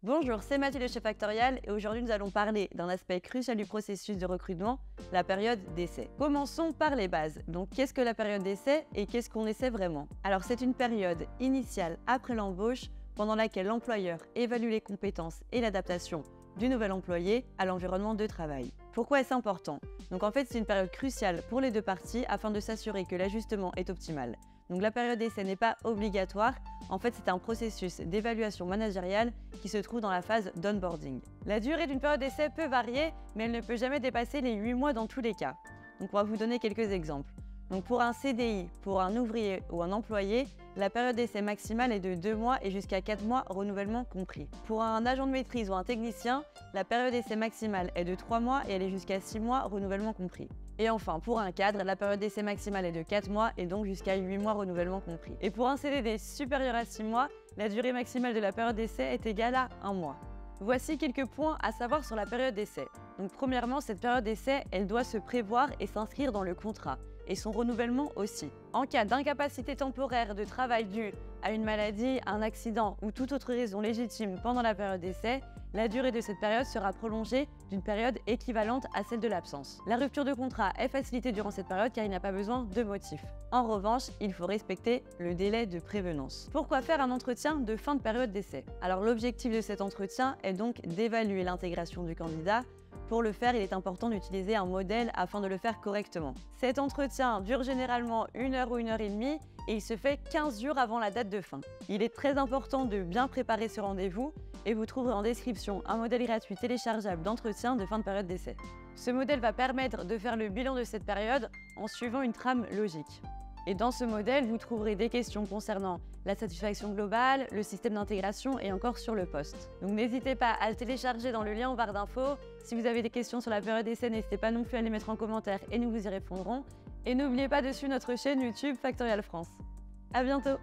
Bonjour, c'est Mathilde de chez Factorial et aujourd'hui nous allons parler d'un aspect crucial du processus de recrutement, la période d'essai. Commençons par les bases. Donc qu'est-ce que la période d'essai et qu'est-ce qu'on essaie vraiment? Alors c'est une période initiale après l'embauche pendant laquelle l'employeur évalue les compétences et l'adaptation du nouvel employé à l'environnement de travail. Pourquoi est-ce important? Donc en fait c'est une période cruciale pour les deux parties afin de s'assurer que l'ajustement est optimal. Donc la période d'essai n'est pas obligatoire, en fait c'est un processus d'évaluation managériale qui se trouve dans la phase d'onboarding. La durée d'une période d'essai peut varier, mais elle ne peut jamais dépasser les 8 mois dans tous les cas. Donc on va vous donner quelques exemples. Donc pour un CDI, pour un ouvrier ou un employé, la période d'essai maximale est de 2 mois et jusqu'à 4 mois, renouvellement compris. Pour un agent de maîtrise ou un technicien, la période d'essai maximale est de 3 mois et elle est jusqu'à 6 mois, renouvellement compris. Et enfin, pour un cadre, la période d'essai maximale est de 4 mois et donc jusqu'à 8 mois, renouvellement compris. Et pour un CDD supérieur à 6 mois, la durée maximale de la période d'essai est égale à 1 mois. Voici quelques points à savoir sur la période d'essai. Donc premièrement, cette période d'essai, elle doit se prévoir et s'inscrire dans le contrat, et son renouvellement aussi. En cas d'incapacité temporaire de travail due à une maladie, un accident ou toute autre raison légitime pendant la période d'essai, la durée de cette période sera prolongée d'une période équivalente à celle de l'absence. La rupture de contrat est facilitée durant cette période car il n'y a pas besoin de motif. En revanche, il faut respecter le délai de prévenance. Pourquoi faire un entretien de fin de période d'essai? Alors l'objectif de cet entretien est donc d'évaluer l'intégration du candidat. Pour le faire, il est important d'utiliser un modèle afin de le faire correctement. Cet entretien dure généralement 1 heure ou 1 heure et demie et il se fait 15 jours avant la date de fin. Il est très important de bien préparer ce rendez-vous et vous trouverez en description un modèle gratuit téléchargeable d'entretien de fin de période d'essai. Ce modèle va permettre de faire le bilan de cette période en suivant une trame logique. Et dans ce modèle, vous trouverez des questions concernant la satisfaction globale, le système d'intégration et encore sur le poste. Donc n'hésitez pas à le télécharger dans le lien en barre d'infos. Si vous avez des questions sur la période d'essai, n'hésitez pas non plus à les mettre en commentaire et nous vous y répondrons. Et n'oubliez pas de suivre notre chaîne YouTube Factorial France. À bientôt!